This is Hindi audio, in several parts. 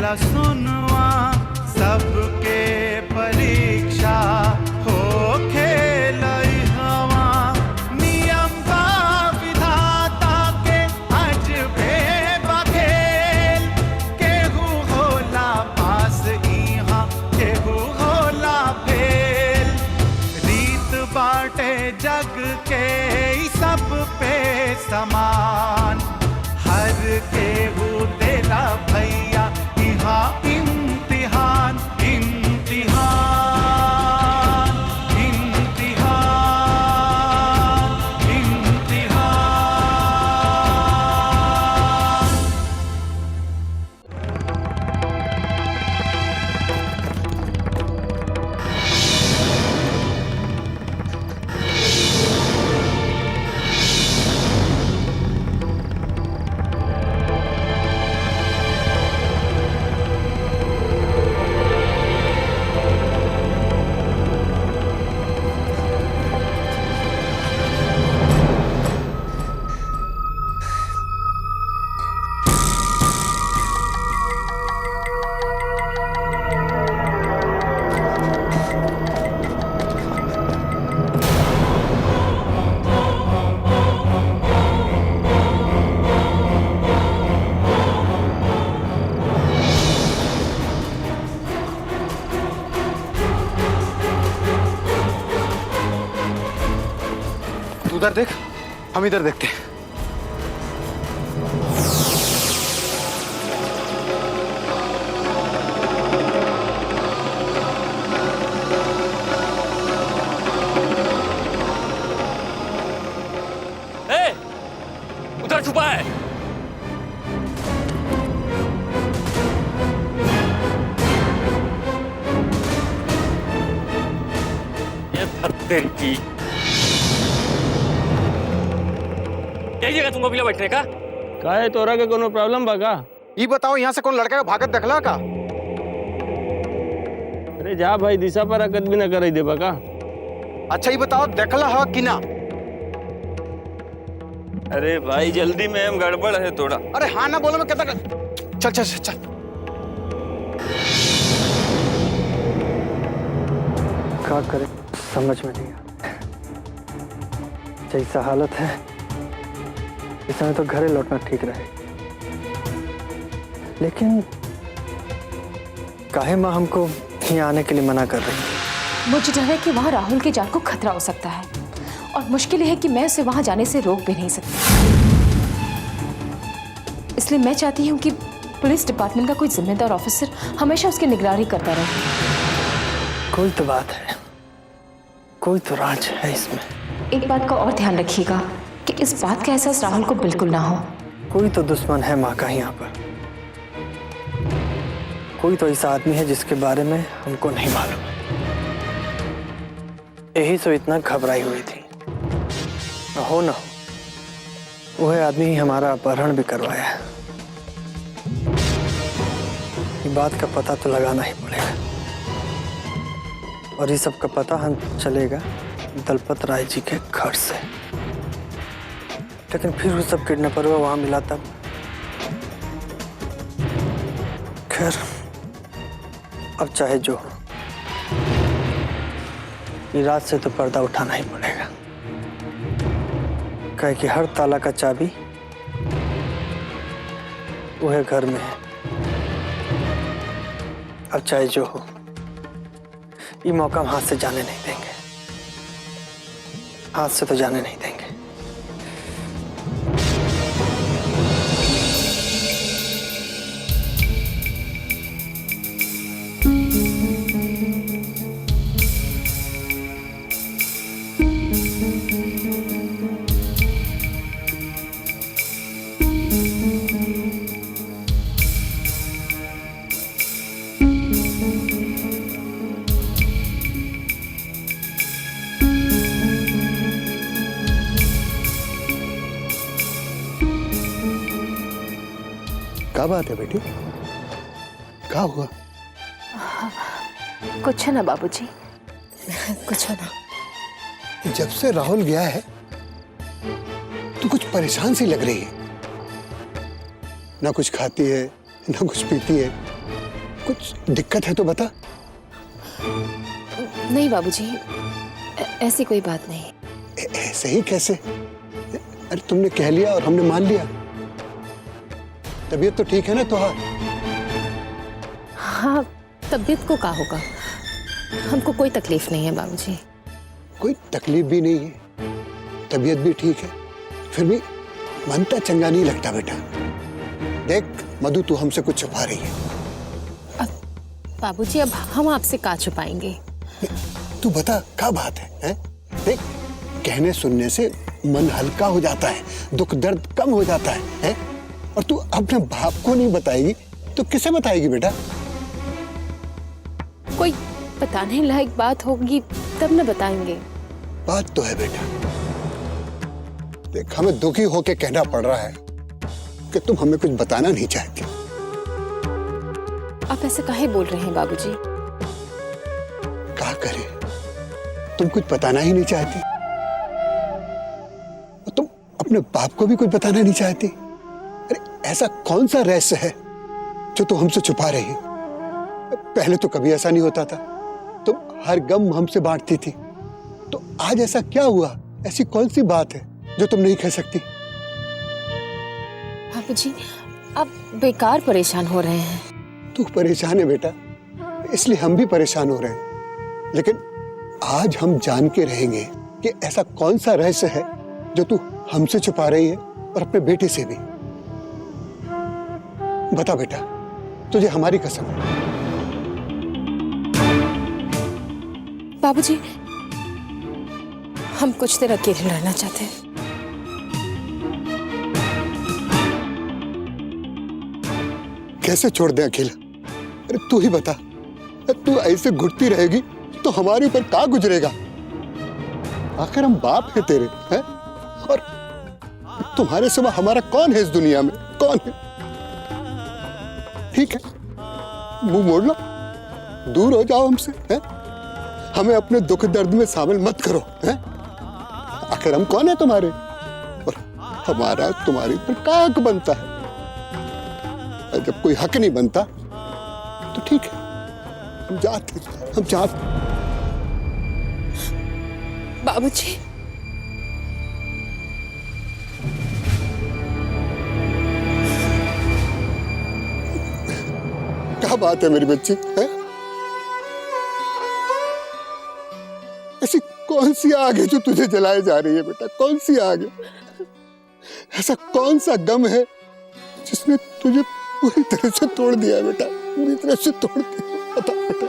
ला सुनवा सबके परीक्षा हो खेल हवा नियम का विधाता के अजबे बखेल केहू होला पास इहाँ केहू होला फेल रीत बाटे जग के ई सब पे समान हर केहू देला भैया इहाँ इम्तिहान इम्तिहान इम्तिहान इम्तिहान। उधर देख, हम इधर देखते हैं। उधर छुपा है। ये फत्तर की यही जगह तुमको मिला बैठने का? काहे तोरा के कोनो प्रॉब्लम बा का? ये बताओ यहाँ से कौन लड़का का भागत देखला का? अरे जा भाई, दिशा पर हरकत भी न कर देबा का? अच्छा ये बताओ देखला है कि ना? अरे भाई जल्दी में हम गड़बड़ है थोड़ा। अरे हाँ ना बोलो मैं कहता चल चल चल, चल। क्या करें समझ में नहीं आता। जैसा हालत है इस समय तो घरे लौटना ठीक रहे, लेकिन काहे माँ हमको यहाँ आने के लिए मना कर रही है? मुझे डर है कि वहाँ राहुल की जान को खतरा हो सकता है और मुश्किल है कि मैं उसे वहाँ जाने से रोक भी नहीं सकती। इसलिए मैं चाहती हूँ कि पुलिस डिपार्टमेंट का कोई जिम्मेदार ऑफिसर हमेशा उसकी निगरानी करता रहे। कोई तो बात है, कोई तो राज है इसमें। एक बात का और ध्यान रखिएगा कि इस बात का एहसास राहुल को बिल्कुल ना हो। कोई तो दुश्मन है माँ का यहाँ पर, कोई तो ऐसा आदमी है जिसके बारे में हमको नहीं मालूम है। यही तो इतना घबराई हुई थी। न हो वह आदमी ही हमारा अपहरण भी करवाया है। ये बात का पता तो लगाना ही पड़ेगा और ये सब का पता हम चलेगा दलपत राय जी के घर से। लेकिन फिर वो सब किडनैपर हुआ वहां मिला तब। खैर अब चाहे जो हो, ये रात से तो पर्दा उठाना ही पड़ेगा। कहे कि हर ताला का चाबी वह घर में है। अब चाहे जो हो, ये मौका हम हाथ से जाने नहीं देंगे, हाथ से तो जाने नहीं देंगे। क्या बात है बेटी, क्या हुआ? कुछ ना बाबूजी, कुछ ना। जब से राहुल गया है तो कुछ परेशान सी लग रही है। ना कुछ खाती है ना कुछ पीती है। कुछ दिक्कत है तो बता। नहीं बाबूजी, ऐसी कोई बात नहीं। ऐसे ही कैसे? अरे तुमने कह लिया और हमने मान लिया। तबीयत तो ठीक है ना तुहार? हाँ, तबीयत को क्या होगा, हमको कोई तकलीफ नहीं है बाबूजी। कोई तकलीफ भी नहीं है, तबीयत भी ठीक है, फिर भी मन तो चंगा नहीं लगता बेटा। देख मधु, तू हमसे कुछ छुपा रही है। अब बाबूजी, अब हम आपसे क्या छुपाएंगे? तू बता क्या बात है? देख, कहने सुनने से मन हल्का हो जाता है, दुख दर्द कम हो जाता है? और तू अपने बाप को नहीं बताएगी तो किसे बताएगी बेटा? कोई बताने लायक बात होगी तब न बताएंगे। बात तो है बेटा। देख, हमें दुखी होके कहना पड़ रहा है कि तुम हमें कुछ बताना नहीं चाहती। आप ऐसे काहे बोल रहे हैं बाबूजी? क्या करें, तुम कुछ बताना ही नहीं चाहती, तुम अपने बाप को भी कुछ बताना नहीं चाहती। अरे ऐसा कौन सा रहस्य है जो तुम हमसे छुपा रही है? पहले तो कभी ऐसा नहीं होता था, तुम हर गम हमसे बांटती थी, तो आज ऐसा क्या हुआ? ऐसी कौन सी बात है जो तुम नहीं कह सकती? बाबूजी, आप बेकार परेशान हो रहे हैं। तू परेशान है बेटा, इसलिए हम भी परेशान हो रहे हैं, लेकिन आज हम जान के रहेंगे कि ऐसा कौन सा रहस्य है जो तू हमसे छुपा रही है और अपने बेटे से भी। बता बेटा, तुझे हमारी कसम। बाबूजी, हम कुछ देर अकेले रहना चाहते हैं। कैसे छोड़ दे अकेला? अरे तू ही बता, तू ऐसे घुटती रहेगी तो हमारे ऊपर क्या गुजरेगा? आखिर हम बाप है तेरे, हैं? और तुम्हारे सिवा हमारा कौन है इस दुनिया में? कौन है? ठीक है, मुंह मोड़ लो, दूर हो जाओ हमसे, हैं? हमें अपने दुख दर्द में शामिल मत करो, हैं? आखिर हम कौन है तुम्हारे? और हमारा तुम्हारे ऊपर क्या हक बनता है? जब कोई हक नहीं बनता तो ठीक है, हम जाते। बाबूजी, क्या बात है मेरी बच्ची, है? ऐसी कौन सी आग है जो तुझे जलाए जा रही है बेटा? कौन सी आग है? ऐसा कौन सा गम है जिसने तुझे पूरी तरह से तोड़ दिया बेटा? पूरी तरह से तोड़ दिया। बता बेटा।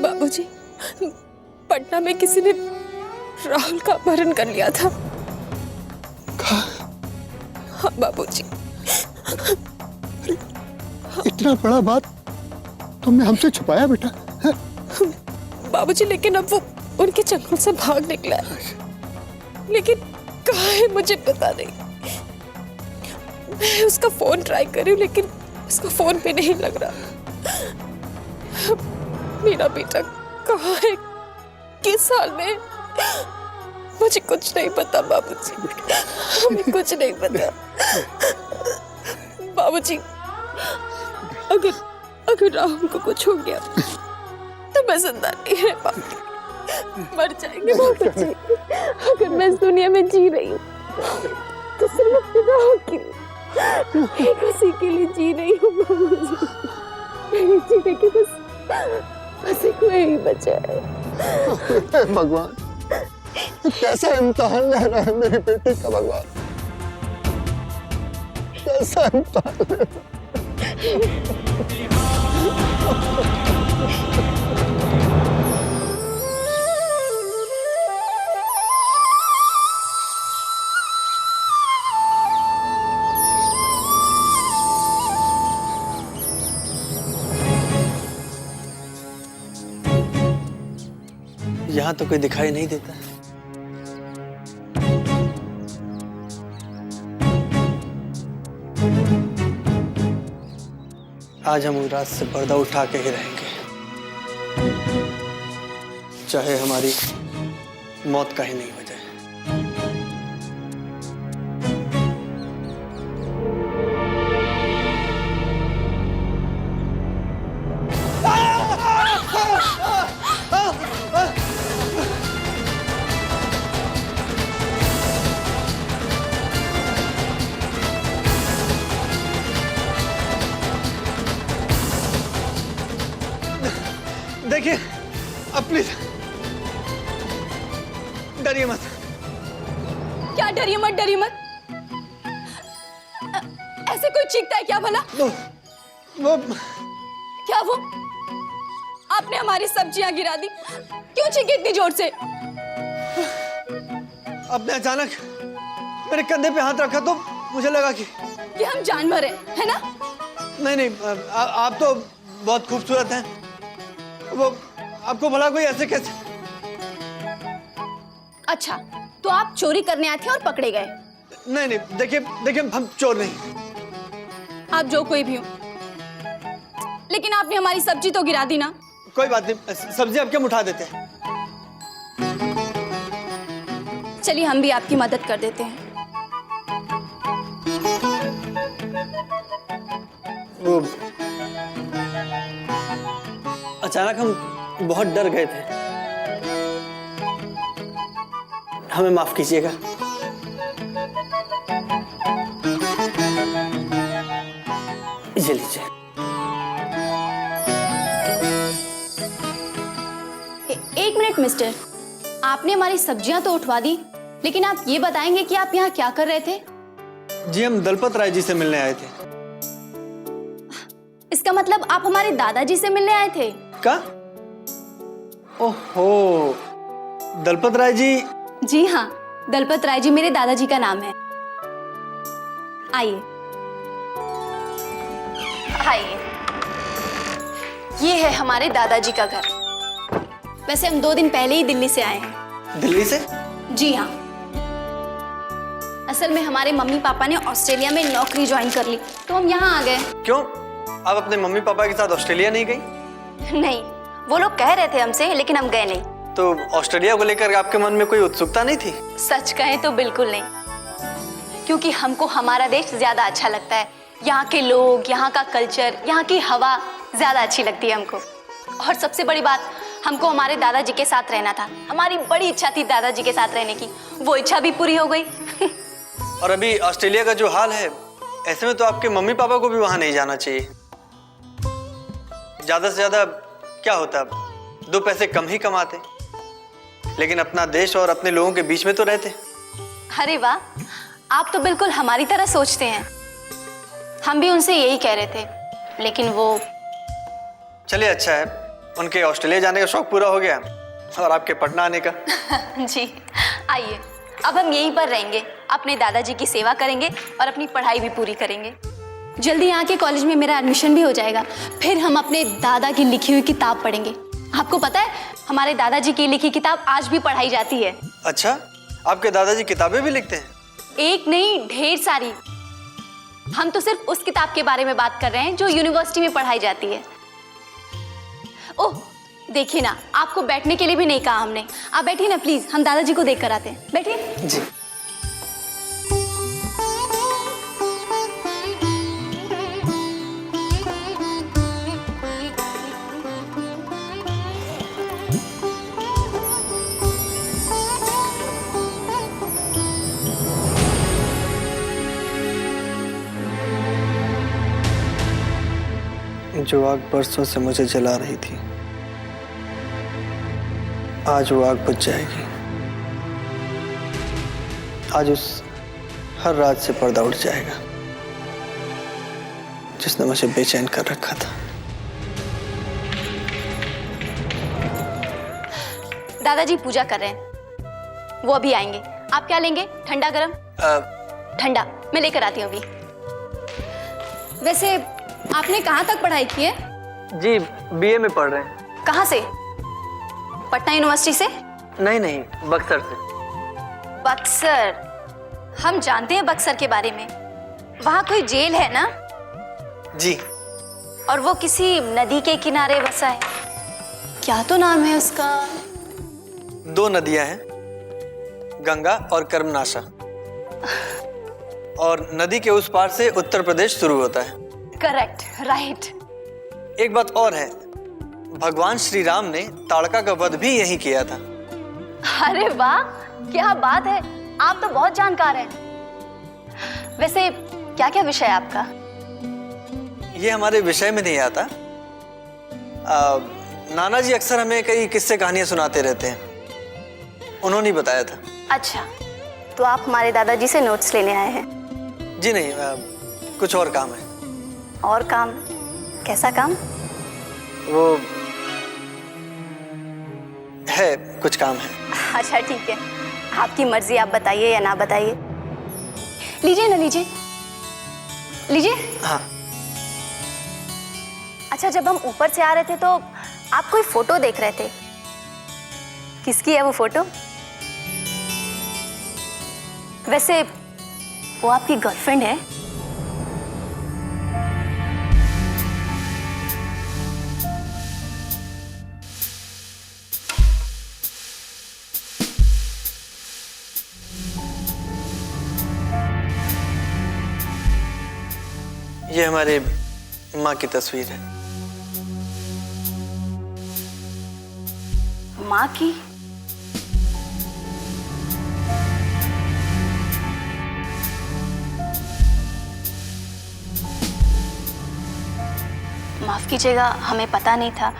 बाबूजी, पटना में किसी ने राहुल का अपहरण कर लिया था। हाँ बाबूजी। इतना बड़ा बात तुमने हमसे छुपाया बेटा? बाबूजी, लेकिन अब वो उनके चंगुल से भाग निकला है, लेकिन कहाँ है मुझे पता नहीं। मैं उसका फोन ट्राई कर रही हूँ, लेकिन उसका फोन पे नहीं लग रहा। मेरा बेटा कहाँ है, किस हाल में? मुझे कुछ नहीं पता बाबूजी, हमें कुछ नहीं पता। बाबूजी, अगर राहुल को कुछ हो गया तो मैं जिंदा नहीं रह पाऊंगी, मर जाएंगे बाबूजी। अगर मैं इस दुनिया में जी रही हूँ तो सिर्फ अपने राहुल के लिए, एक उसी के लिए जी रही हूँ बाबूजी। मेरे जीने के बस एक वही बचा है। भगवान, कैसा इम्तिहान ले रहा है मेरी बेटी का भगवान? कैसा इम्तिहान ले रहा है? यहाँ तो कोई दिखाई नहीं देता। आज हम उस रात से पर्दा उठा के ही रहेंगे, चाहे हमारी मौत का ही नहीं हो जाए। देखिए अब प्लीज डरिए मत। क्या डरिए मत, डरिए मत। ऐसे कोई चीखता है क्या भला? वो क्या वो? आपने हमारी सब्जियां गिरा दी, क्यों चीखे इतनी जोर से? आपने अचानक मेरे कंधे पे हाथ रखा तो मुझे लगा कि हम जानवर हैं, है ना? नहीं, आप तो बहुत खूबसूरत हैं। वो आपको भला कोई ऐसे कैसे? अच्छा, तो आप चोरी करने आए थे और पकड़े गए? नहीं, देखिए हम चोर नहीं। आप जो कोई भी हो, लेकिन आपने हमारी सब्जी तो गिरा दी ना। कोई बात नहीं, सब्जी आपके हम उठा देते हैं। चलिए हम भी आपकी मदद कर देते हैं। वो अचानक हम बहुत डर गए थे, हमें माफ कीजिएगा। ये लीजिए। एक मिनट मिस्टर, आपने हमारी सब्जियां तो उठवा दी, लेकिन आप ये बताएंगे कि आप यहाँ क्या कर रहे थे? जी हम दलपत राय जी से मिलने आए थे। इसका मतलब आप हमारे दादाजी से मिलने आए थे? का? ओहो, दलपत राय जी। जी हाँ, दलपत राय जी मेरे दादाजी का नाम है। आइए आइए, ये है हमारे दादाजी का घर। वैसे हम 2 दिन पहले ही दिल्ली से आए हैं। दिल्ली से? जी हाँ, असल में हमारे मम्मी पापा ने ऑस्ट्रेलिया में नौकरी ज्वाइन कर ली, तो हम यहाँ आ गए। क्यों, आप अपने मम्मी पापा के साथ ऑस्ट्रेलिया नहीं गई? नहीं, वो लोग कह रहे थे हमसे, लेकिन हम गए नहीं। तो ऑस्ट्रेलिया को लेकर आपके मन में कोई उत्सुकता नहीं थी? सच कहें तो बिल्कुल नहीं, क्योंकि हमको हमारा देश ज्यादा अच्छा लगता है। यहाँ के लोग, यहाँ का कल्चर, यहाँ की हवा ज्यादा अच्छी लगती है हमको। और सबसे बड़ी बात, हमको हमारे दादाजी के साथ रहना था। हमारी बड़ी इच्छा थी दादाजी के साथ रहने की, वो इच्छा भी पूरी हो गई। और अभी ऑस्ट्रेलिया का जो हाल है, ऐसे में तो आपके मम्मी पापा को भी वहां नहीं जाना चाहिए। ज्यादा से ज्यादा क्या होता, 2 पैसे कम ही कमाते, लेकिन अपना देश और अपने लोगों के बीच में तो रहते। अरे वाह, आप तो बिल्कुल हमारी तरह सोचते हैं। हम भी उनसे यही कह रहे थे, लेकिन वो। चलिए अच्छा है, उनके ऑस्ट्रेलिया जाने का शौक पूरा हो गया और आपके पटना आने का। जी आइए, अब हम यहीं पर रहेंगे, अपने दादाजी की सेवा करेंगे और अपनी पढ़ाई भी पूरी करेंगे। जल्दी यहाँ के कॉलेज में मेरा एडमिशन भी हो जाएगा, फिर हम अपने दादा की लिखी हुई किताब पढ़ेंगे। आपको पता है, हमारे दादाजी की लिखी किताब आज भी पढ़ाई जाती है। अच्छा, आपके दादाजी किताबें भी लिखते हैं? एक नहीं, ढेर सारी। हम तो सिर्फ उस किताब के बारे में बात कर रहे हैं जो यूनिवर्सिटी में पढ़ाई जाती है। ओह देखिए ना, आपको बैठने के लिए भी नहीं कहा हमने। आप बैठिए ना प्लीज, हम दादाजी को देख कर आते हैं। बैठिए। जी। जो आग बरसों से मुझे जला रही थी, आज वो आग बुझ जाएगी। आज उस हर रात से पर्दा उठ जाएगा जिसने मुझे बेचैन कर रखा था। दादाजी पूजा कर रहे हैं, वो अभी आएंगे। आप क्या लेंगे, ठंडा गरम? ठंडा मैं लेकर आती हूँ अभी। वैसे आपने कहाँ तक पढ़ाई की है? जी बीए में पढ़ रहे हैं। कहाँ से? पटना यूनिवर्सिटी से? नहीं, बक्सर से। बक्सर? हम जानते हैं बक्सर के बारे में। वहाँ कोई जेल है ना? जी। और वो किसी नदी के किनारे बसा है। क्या तो नाम है उसका? 2 नदियां हैं, गंगा और कर्मनाशा। और नदी के उस पार से उत्तर प्रदेश शुरू होता है। Correct, right. एक बात और है, भगवान श्री राम ने ताड़का का वध भी यही किया था। अरे वाह, क्या बात है, आप तो बहुत जानकार हैं। वैसे क्या क्या विषय है आपका? ये हमारे विषय में नहीं आता। नाना जी अक्सर हमें कई किस्से कहानियां सुनाते रहते हैं, उन्होंने ही बताया था। अच्छा, तो आप हमारे दादाजी से नोट्स लेने आए हैं? जी नहीं, कुछ और काम है। और काम? कैसा काम? वो है, कुछ काम है। अच्छा ठीक है, आपकी मर्जी, आप बताइए या ना बताइए। लीजिए ना, लीजिए लीजिए। हाँ। अच्छा, जब हम ऊपर से आ रहे थे तो आप कोई फोटो देख रहे थे, किसकी है वो फोटो? वैसे वो आपकी गर्लफ्रेंड है? ये हमारे माँ की तस्वीर है। माँ की? माफ कीजिएगा, हमें पता नहीं था,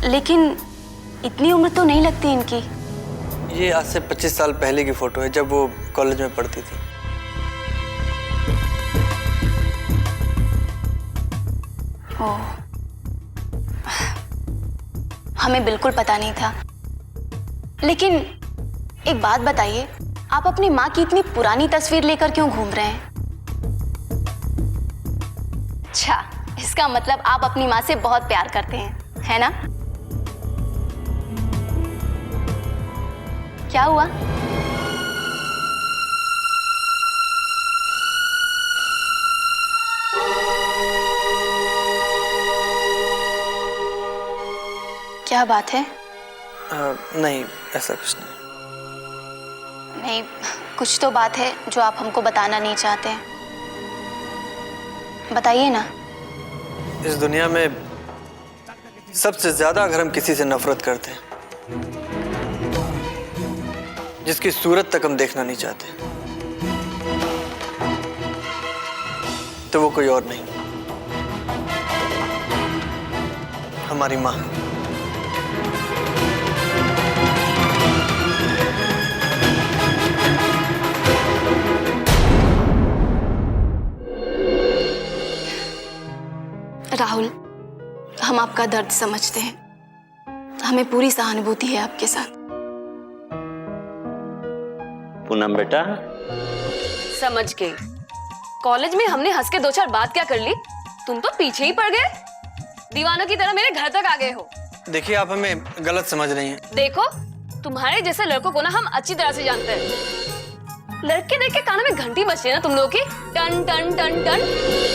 लेकिन इतनी उम्र तो नहीं लगती इनकी। ये आज से 25 साल पहले की फोटो है, जब वो कॉलेज में पढ़ती थी। ओह, हमें बिल्कुल पता नहीं था। लेकिन एक बात बताइए, आप अपनी माँ की इतनी पुरानी तस्वीर लेकर क्यों घूम रहे हैं? अच्छा, इसका मतलब आप अपनी माँ से बहुत प्यार करते हैं, है ना? क्या हुआ? क्या बात है? नहीं, ऐसा कुछ नहीं। नहीं, कुछ तो बात है जो आप हमको बताना नहीं चाहते हैं। बताइए ना। इस दुनिया में सबसे ज्यादा अगर हम किसी से नफरत करते हैं, जिसकी सूरत तक हम देखना नहीं चाहते, तो वो कोई और नहीं, हमारी माँ। राहुल, हम आपका दर्द समझते हैं, हमें पूरी सहानुभूति है आपके साथ। पूनम बेटा, समझ गई। कॉलेज में हमने हंस के दो चार बात क्या कर ली, तुम तो पीछे ही पड़ गए, दीवानों की तरह मेरे घर तक आ गए हो। देखिए, आप हमें गलत समझ रही हैं। देखो, तुम्हारे जैसे लड़कों को ना हम अच्छी तरह से जानते हैं। लड़के देख के कानों में घंटी बजती है ना तुम लोगों की, टन टन टन टन।